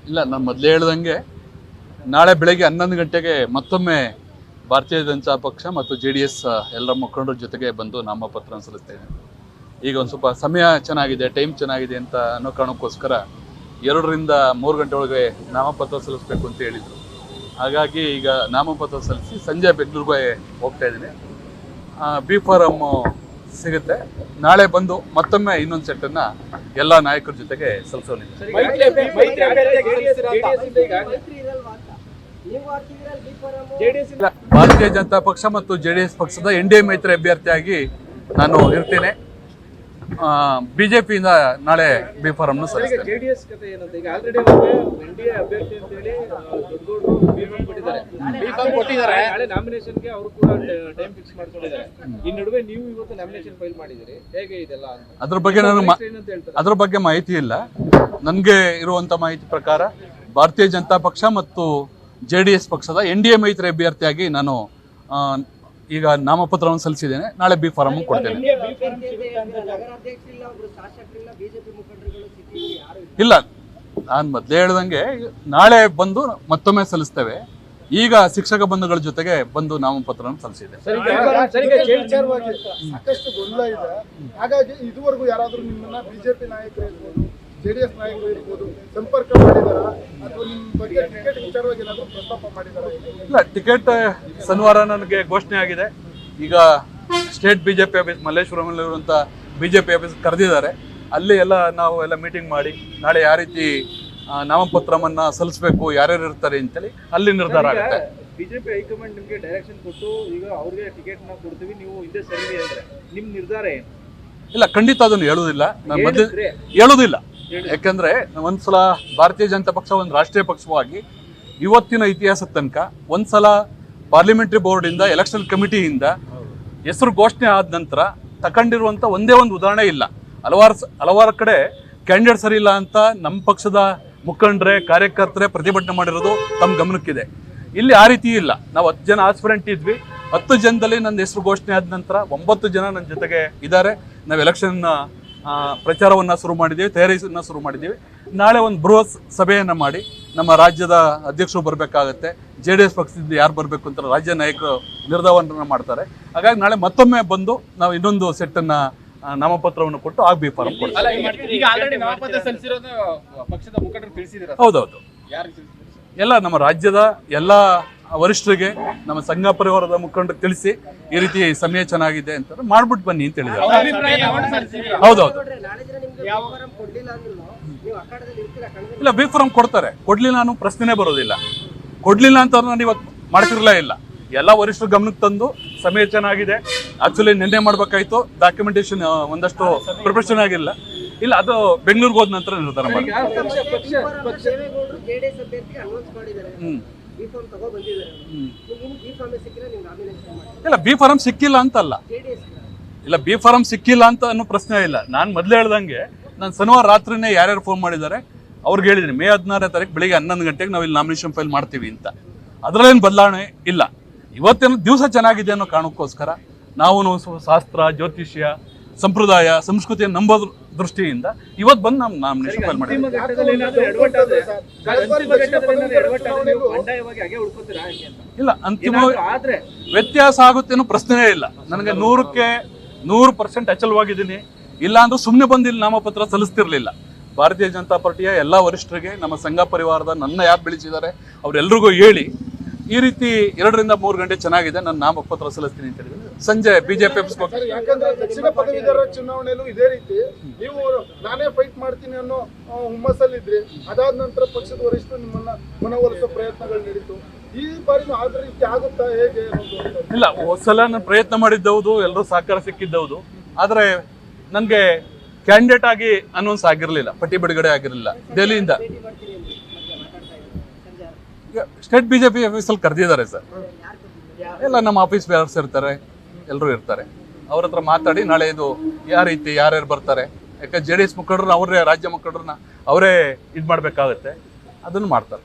ಇಲ್ಲ, ನಾನು ಮೊದಲೇ ಹೇಳ್ದಂಗೆ ನಾಳೆ ಬೆಳಗ್ಗೆ 11 ಗಂಟೆಗೆ ಮತ್ತೊಮ್ಮೆ ಭಾರತೀಯ ಜನತಾ ಪಕ್ಷ ಮತ್ತು JDS ಎಲ್ಲರ ಮುಖಂಡರ ಜೊತೆಗೆ ಬಂದು ನಾಮಪತ್ರ ಸಲ್ಲಿಸ್ತೇನೆ. ಈಗ ಒಂದು ಸ್ವಲ್ಪ ಸಮಯ ಚೆನ್ನಾಗಿದೆ, ಟೈಮ್ ಚೆನ್ನಾಗಿದೆ ಅಂತ ಅನ್ನೋ ಕಾರಣಕ್ಕೋಸ್ಕರ 2 ರಿಂದ 3 ಗಂಟೆ ಒಳಗೆ ನಾಮಪತ್ರ ಸಲ್ಲಿಸಬೇಕು ಅಂತ ಹೇಳಿದರು. ಹಾಗಾಗಿ ಈಗ ನಾಮಪತ್ರ ಸಲ್ಲಿಸಿ ಸಂಜೆ ಬೆಂಗಳೂರಿಗೆ ಹೋಗ್ತಾ ಇದ್ದೀನಿ. ಬಿ ಫಾರಂ ಸಿಗುತ್ತೆ. ನಾಳೆ ಬಂದು ಮತ್ತೊಮ್ಮೆ ಇನ್ನೊಂದು ಸೆಟ್ಟನ್ನ ಎಲ್ಲ ನಾಯಕರ ಜೊತೆಗೆ ಸಲ್ಲಿಸೋನಿದೆ. ಭಾರತೀಯ ಜನತಾ ಪಕ್ಷ ಮತ್ತು JDS ಪಕ್ಷದ NDA ಮೈತ್ರಿ ಅಭ್ಯರ್ಥಿಯಾಗಿ ನಾನು ಇರ್ತೇನೆ. ಬಿಜೆಪಿಯಿಂದ ನಾಳೆ ಬಿ ಫಾರಂ ಸಲ್ಲಿಸ್ತೇನೆ. ಅದ್ರ ಬಗ್ಗೆ ಮಾಹಿತಿ ಇಲ್ಲ. ನನಗೆ ಇರುವಂತ ಮಾಹಿತಿ ಪ್ರಕಾರ ಭಾರತೀಯ ಜನತಾ ಪಕ್ಷ ಮತ್ತು JDS ಪಕ್ಷದ NDA ಮೈತ್ರಿ ಅಭ್ಯರ್ಥಿಯಾಗಿ ನಾನು ಈಗ ನಾಮಪತ್ರವನ್ನು ಸಲ್ಲಿಸಿದ್ದೇನೆ. ನಾಳೆ ಬಿ ಫಾರಂ ಕೊಡ್ತೇನೆ. ಇಲ್ಲ, ನಾನು ಮೊದಲೇ ಹೇಳ್ದಂಗೆ ನಾಳೆ ಬಂದು ಮತ್ತೊಮ್ಮೆ ಸಲ್ಲಿಸ್ತೇವೆ. ಈಗ ಶಿಕ್ಷಕ ಬಂಧುಗಳ ಜೊತೆಗೆ ಬಂದು ನಾಮಪತ್ರವನ್ನು ಸಲ್ಲಿಸಿದೆ. ಸಾಕಷ್ಟು ಗೊಂದಲ ಇದೆ. ಹಾಗಾಗಿ ಇದುವರೆಗೂ ಯಾರಾದ್ರೂ ನಿಮ್ಮನ್ನ ಬಿಜೆಪಿ ನಾಯಕರು ಇರ್ಬೋದು, JDS ನಾಯಕರು ಇರ್ಬೋದು ಸಂಪರ್ಕ ಮಾಡಿದಾರಾ ಅಥವಾ ನಿಮ್ಮ ಬಗ್ಗೆ ಟಿಕೆಟ್ ವಿಚಾರವಾಗಿ ಏನಾದರೂ ಪ್ರಸ್ತಾಪ ಮಾಡಿದಾರಾ? ಇಲ್ಲ, ಟಿಕೆಟ್ ಶನಿವಾರ ನನಗೆ ಘೋಷಣೆ ಆಗಿದೆ. ಈಗ ಸ್ಟೇಟ್ ಬಿಜೆಪಿ ಆಫೀಸ್ ಮಲ್ಲೇಶ್ವರಮಲ್ಲಿರುವಂಥ ಬಿಜೆಪಿ ಆಫೀಸ್ ಕರೆದಿದ್ದಾರೆ. ಅಲ್ಲಿ ನಾವು ಮೀಟಿಂಗ್ ಮಾಡಿ ನಾಳೆ ಯಾವ ರೀತಿ ನಾಮಪತ್ರವನ್ನ ಸಲ್ಲಿಸಬೇಕು, ಯಾರ್ಯಾರು ಇರ್ತಾರೆ ಅಂತೇಳಿ ಅಲ್ಲಿ ನಿರ್ಧಾರ ಆಗುತ್ತೆ. ಬಿಜೆಪಿ ಹೈಕಮಾಂಡ್ ನಿಮಗೆ ಡೈರೆಕ್ಷನ್ ಕೊಟ್ಟು ಈಗ ಅವ್ರಿಗೆ ಟಿಕೆಟ್ ನ ಕೊಡ್ತೀವಿ, ನೀವು ಹಿಂದೆ ಸರಿ ಅಂದ್ರೆ ನಿಮ್ ನಿರ್ಧಾರ ಏನು? ಇಲ್ಲ, ಖಂಡಿತ ಅದನ್ನು ಹೇಳುವುದಿಲ್ಲ. ನಾನು ಮೊದಲು ಹೇಳುವುದಿಲ್ಲ. ಯಾಕಂದ್ರೆ ಒಂದ್ಸಲ ಭಾರತೀಯ ಜನತಾ ಪಕ್ಷ ಒಂದು ರಾಷ್ಟ್ರೀಯ ಪಕ್ಷವಾಗಿ ಇವತ್ತಿನ ಇತಿಹಾಸದ ತನಕ ಒಂದ್ಸಲ ಪಾರ್ಲಿಮೆಂಟರಿ ಬೋರ್ಡ್ ಇಂದ ಎಲೆಕ್ಷನ್ ಕಮಿಟಿಯಿಂದ ಹೆಸರು ಘೋಷಣೆ ಆದ ನಂತರ ತಗೊಂಡಿರುವಂತ ಒಂದೇ ಒಂದು ಉದಾಹರಣೆ ಇಲ್ಲ. ಹಲವಾರು ಕಡೆ ಕ್ಯಾಂಡಿಡೇಟ್ ಸರಿ ಇಲ್ಲ ಅಂತ ನಮ್ಮ ಪಕ್ಷದ ಮುಖಂಡರೇ ಕಾರ್ಯಕರ್ತರೇ ಪ್ರತಿಭಟನೆ ಮಾಡಿರೋದು ತಮ್ಮ ಗಮನಕ್ಕಿದೆ. ಇಲ್ಲಿ ಆ ರೀತಿ ಇಲ್ಲ. ನಾವು 10 ಜನ ಆಸ್ಪಿರೆಂಟ್ ಇದ್ವಿ. 10 ಜನದಲ್ಲಿ ನನ್ನ ಹೆಸರು ಘೋಷಣೆ ಆದ ನಂತರ 9 ಜನ ನನ್ನ ಜೊತೆಗೆ ಇದ್ದಾರೆ. ನಾವು ಎಲೆಕ್ಷನ್ ಪ್ರಚಾರವನ್ನು ಶುರು ಮಾಡಿದ್ದೀವಿ, ತಯಾರಿಸನ್ನ ಶುರು ಮಾಡಿದ್ದೀವಿ. ನಾಳೆ ಒಂದು ಬೃಹತ್ ಸಭೆಯನ್ನು ಮಾಡಿ ನಮ್ಮ ರಾಜ್ಯದ ಅಧ್ಯಕ್ಷರು ಬರಬೇಕಾಗತ್ತೆ. JDS ಪಕ್ಷದಿಂದ ಯಾರು ಬರಬೇಕು ಅಂತ ರಾಜ್ಯ ನಾಯಕರು ನಿರ್ಧಾರವನ್ನು ಮಾಡ್ತಾರೆ. ಹಾಗಾಗಿ ನಾಳೆ ಮತ್ತೊಮ್ಮೆ ಬಂದು ನಾವು ಇನ್ನೊಂದು ಸೆಟ್ಟನ್ನು ನಾಮಪತ್ರವನ್ನು ಕೊಟ್ಟು ಆಗ ಬಿ ಫಾರಂ ಕೊಡ್ತೀವಿ. ಹೌದೌದು, ಎಲ್ಲ ನಮ್ಮ ರಾಜ್ಯದ ಎಲ್ಲ ವರಿಷ್ಠರಿಗೆ, ನಮ್ಮ ಸಂಘ ಪರಿವಾರದ ಮುಖಂಡರು ತಿಳಿಸಿ ಈ ರೀತಿ ಸಮಯ ಚೆನ್ನಾಗಿದೆ ಅಂತ ಮಾಡ್ಬಿಟ್ಟು ಬನ್ನಿ ಅಂತ ಹೇಳಿದ್ದಾರೆ. ಹೌದೌದು, ಇಲ್ಲ ಬಿ ಫಾರಂ ಕೊಡ್ತಾರೆ. ಕೊಡ್ಲಿಲ್ಲ ಅನ್ನೋ ಪ್ರಶ್ನೆನೇ ಬರೋದಿಲ್ಲ. ಕೊಡ್ಲಿಲ್ಲ ಅಂತ ನಾನು ಇವತ್ತು ಮಾಡ್ತಿರ್ಲೇ ಇಲ್ಲ. ಎಲ್ಲ ವರಿಷ್ಠರ ಗಮನಕ್ಕೆ ತಂದು ಸಮಯ ಚೆನ್ನಾಗಿದೆ. ಆಕ್ಚುಲಿ ನಿನ್ನೆ ಮಾಡ್ಬೇಕಾಯ್ತು, ಡಾಕ್ಯುಮೆಂಟೇಶನ್ ಒಂದಷ್ಟು ಪ್ರಿಪರೇಷನ್ ಆಗಿಲ್ಲ. ಇಲ್ಲ, ಅದು ಬೆಂಗಳೂರಿಗೆ ಹೋದ ನಂತರ ನಿರ್ಧಾರ ಮಾಡಿ. ಇಲ್ಲ, ಬಿ ಫಾರಂ ಸಿಕ್ಕಿಲ್ಲ ಅಂತಲ್ಲ. ಇಲ್ಲ, ಬಿ ಫಾರಂ ಸಿಕ್ಕಿಲ್ಲ ಅಂತ ಅನ್ನೋ ಪ್ರಶ್ನೆ ಇಲ್ಲ. ನಾನು ಮೊದಲೇ ಹೇಳ್ದಂಗೆ ನಾನು ಶನಿವಾರ ರಾತ್ರಿನೇ ಯಾರ್ಯಾರು ಫೋನ್ ಮಾಡಿದ್ದಾರೆ ಅವ್ರಿಗೆ ಹೇಳಿದ್ದೀನಿ, ಮೇ 16ನೇ ತಾರೀಕು ಬೆಳಿಗ್ಗೆ 11 ಗಂಟೆಗೆ ನಾವು ಇಲ್ಲಿ ನಾಮಿನೇಷನ್ ಫೈಲ್ ಮಾಡ್ತೀವಿ ಅಂತ. ಅದರಲ್ಲೇನು ಬದಲಾವಣೆ ಇಲ್ಲ. ಇವತ್ತೇನು ದಿವಸ ಚೆನ್ನಾಗಿದೆ ಅನ್ನೋ ಕಾರಣಕ್ಕೋಸ್ಕರ ನಾವು ಶಾಸ್ತ್ರ, ಜ್ಯೋತಿಷ್ಯ, ಸಂಪ್ರದಾಯ, ಸಂಸ್ಕೃತಿಯನ್ನು ನಂಬೋ ದೃಷ್ಟಿಯಿಂದ ಇವತ್ತು ಬಂದು ನಾವು ನಾಮಿನೇಷನ್ ಫೈಲ್ ಮಾಡಿದ್ದೀವಿ. ಇಲ್ಲ, ಅಂತಿಮವಾಗಿ ವ್ಯತ್ಯಾಸ ಆಗುತ್ತೆ ಅನ್ನೋ ಪ್ರಶ್ನೆಯೇ ಇಲ್ಲ. ನನಗೆ 100ಕ್ಕೆ 100% ಅಚಲವಾಗಿದ್ದೀನಿ. ಇಲ್ಲ ಅಂದ್ರೆ ಸುಮ್ಮನೆ ಬಂದು ಇಲ್ಲಿ ನಾಮಪತ್ರ ಸಲ್ಲಿಸ್ತಿರ್ಲಿಲ್ಲ. ಭಾರತೀಯ ಜನತಾ ಪಾರ್ಟಿಯ ಎಲ್ಲ ವರಿಷ್ಠರಿಗೆ, ನಮ್ಮ ಸಂಘ ಪರಿವಾರದ ನನ್ನ ಯಾರು ಬೆಳೆಸಿದ್ದಾರೆ ಅವರೆಲ್ಲರಿಗೂ ಹೇಳಿ ಈ ರೀತಿ 2 ರಿಂದ 3 ಗಂಟೆ ಚೆನ್ನಾಗಿದೆ, ನಾನು ನಾಮಪತ್ರ ಸಲ್ಲಿಸ್ತೀನಿ ಅಂತ ಹೇಳಿದ್ರೆ ಸಂಜೆ ಬಿಜೆಪಿ ಯಾಕಂದ್ರೆ ದಕ್ಷಿಣ ಪದವೀಧರ ಚುನಾವಣೆಯಲ್ಲೂ ಇದೇ ರೀತಿ ನೀವು ನಾನೇ ಫೈಟ್ ಮಾಡ್ತೀನಿ ಅನ್ನೋ ಹುಮ್ಮಸ್ಸಲ್ಲಿದ್ರಿ. ಅದಾದ ನಂತರ ಪಕ್ಷದ ವರಿಷ್ಠರು ನಿಮ್ಮನ್ನ ಮನವೊಲಿಸೋ ಪ್ರಯತ್ನಗಳು ನಡೀತು. ಈ ಬಾರಿ ಆದ ರೀತಿ ಆಗುತ್ತಾ, ಹೇಗೆ? ಇಲ್ಲ, ಹೋದ್ಸಲ ನಾನು ಪ್ರಯತ್ನ ಮಾಡಿದ್ದೌದು, ಎಲ್ಲರೂ ಸಹಕಾರ ಸಿಕ್ಕಿದ್ದೌದು. ಆದ್ರೆ ನನಗೆ ಕ್ಯಾಂಡಿಡೇಟ್ ಆಗಿ ಅನೌನ್ಸ್ ಆಗಿರಲಿಲ್ಲ, ಪಟ್ಟಿ ಬಿಡುಗಡೆ ಆಗಿರಲಿಲ್ಲ. ದೆಹಲಿಯಿಂದ ಸ್ಟೇಟ್ ಬಿಜೆಪಿ ಆಫೀಸಲ್ಲಿ ಕರೆದಿದ್ದಾರೆ ಸರ್. ಎಲ್ಲ ನಮ್ಮ ಆಫೀಸ್ ಬೇರೆಯವ್ರು ಇರ್ತಾರೆ, ಎಲ್ಲರೂ ಇರ್ತಾರೆ. ಅವ್ರ ಹತ್ರ ಮಾತಾಡಿ ನಾಳೆ ಇದು ಯಾವ ರೀತಿ ಯಾರ್ಯಾರು ಬರ್ತಾರೆ, ಯಾಕಂದ್ರೆ JDS ಮುಖಂಡರನ್ನ ಅವರೇ, ರಾಜ್ಯ ಮುಖಂಡರನ್ನ ಅವರೇ ಇದು ಮಾಡಬೇಕಾಗುತ್ತೆ. ಅದನ್ನು ಮಾಡ್ತಾರೆ.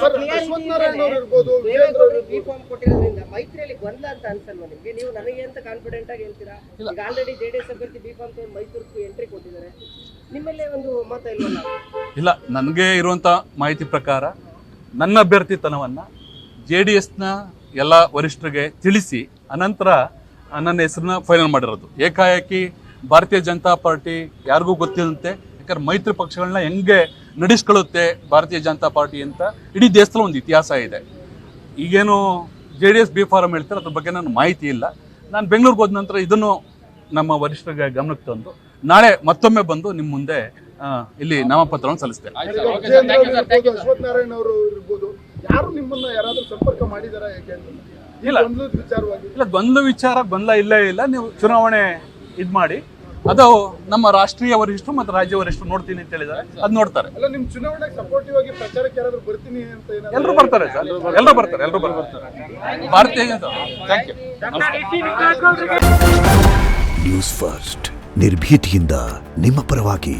ಸರ್, ಅಶ್ವಥ್ ನಾರಾಯಣ ಅವರು ಇರ್ಬೋದು, ವಿಜೇಂದ್ರ ಅವರು ಬಿ ಫಾರ್ಮ್ ಕೊಟ್ಟಿರೋದ್ರಿಂದ ಮೈತ್ರಿಯಲ್ಲಿ ಗೊಂದಲ ಅಂತ ಅನ್ಸಲ್ವಾ ನಿಮ್ಗೆ? ನೀವು ನನಗೆ ಅಂತ ಕಾನ್ಫಿಡೆಂಟ್ ಆಗಿ ಹೇಳ್ತೀರಾ? ಈಗ ಆಲ್ರೆಡಿ ಜೆಡಿಎಸ್ ಅಭ್ಯರ್ಥಿ ಬಿ ಫಾರ್ಮ್ ತಗೊಂಡು ಮೈಸೂರಿಗೆ ಎಂಟ್ರಿ ಕೊಟ್ಟಿದ್ದಾರೆ, ನಿಮ್ಮಲ್ಲೇ ಒಂದು ಮತ ಇಲ್ವಲ್ಲ? ಇಲ್ಲ, ನನಗೆ ಇರುವಂಥ ಮಾಹಿತಿ ಪ್ರಕಾರ ನನ್ನ ಅಭ್ಯರ್ಥಿತನವನ್ನು JDSನ ಎಲ್ಲ ವರಿಷ್ಠರಿಗೆ ತಿಳಿಸಿ ಅನಂತರ ನನ್ನ ಹೆಸರನ್ನ ಫೈನಲ್ ಮಾಡಿರೋದು. ಏಕಾಏಕಿ ಭಾರತೀಯ ಜನತಾ ಪಾರ್ಟಿ ಯಾರಿಗೂ ಗೊತ್ತಿಲ್ಲಂತೆ, ಯಾಕಂದ್ರೆ ಮೈತ್ರಿ ಪಕ್ಷಗಳನ್ನ ಹೆಂಗೆ ನಡೆಸ್ಕೊಳ್ಳುತ್ತೆ ಭಾರತೀಯ ಜನತಾ ಪಾರ್ಟಿ ಅಂತ ಇಡೀ ದೇಶದಲ್ಲಿ ಒಂದು ಇತಿಹಾಸ ಇದೆ. ಈಗೇನು JDS ಬಿ ಫಾರಂ ಹೇಳ್ತಾರೆ, ಅದ್ರ ಬಗ್ಗೆ ನನ್ನ ಮಾಹಿತಿ ಇಲ್ಲ. ನಾನು ಬೆಂಗಳೂರಿಗೆ ಹೋದ ನಂತರ ಇದನ್ನು ನಮ್ಮ ವರಿಷ್ಠರಿಗೆ ಗಮನಕ್ಕೆ ತಂದು ನಾಳೆ ಮತ್ತೊಮ್ಮೆ ಬಂದು ನಿಮ್ಮ ಮುಂದೆ ಇಲ್ಲಿ ನಾಮಪತ್ರವನ್ನು ಸಲ್ಲಿಸ್ತೇನೆ. ವಿಜೇಂದ್ರ ಅವರು ಇರ್ಬೋದು, ಅಶ್ವಥ್ ನಾರಾಯಣ ಅವರು ಇರ್ಬೋದು, ಯಾರು ನಿಮ್ಮನ್ನ ಯಾರಾದ್ರೂ ಸಂಪರ್ಕ ಮಾಡಿದಾರಾ? ಹೇಗೆ ಇಲ್ಲ. ಗೊಂದಲದ ವಿಚಾರವಾಗಿ? ಇಲ್ಲ, ಗೊಂದಲ ಇಲ್ಲೇ ಇಲ್ಲ. ನೀವು ಚುನಾವಣೆ ಇದು ಮಾಡಿ, ಅದು ನಮ್ಮ ರಾಷ್ಟ್ರೀಯ ವರಿಷ್ಠರು ಮತ್ತು ರಾಜ್ಯ ವರಿಷ್ಠರು ನೋಡ್ತೀನಿ ಅಂತ ಹೇಳಿದ್ದಾರೆ, ಅದು ನೋಡ್ತಾರೆ. ಅಲ್ಲ, ನಿಮ್ ಚುನಾವಣೆಗೆ ಸಪೋರ್ಟಿವ್ ಆಗಿ ಪ್ರಚಾರಕ್ಕೆ ಯಾರಾದ್ರೂ ಬರ್ತೀನಿ ಅಂತ ಏನಾದ್ರು? ಎಲ್ಲರೂ ಬರ್ತಾರೆ ಸರ್, ಎಲ್ಲರೂ ಬರ್ತಾರೆ. Bharatiya Janata thank you. News first ನಿರ್ಭೀತಿಯಿಂದ ನಿಮ್ಮ ಪರವಾಗಿ.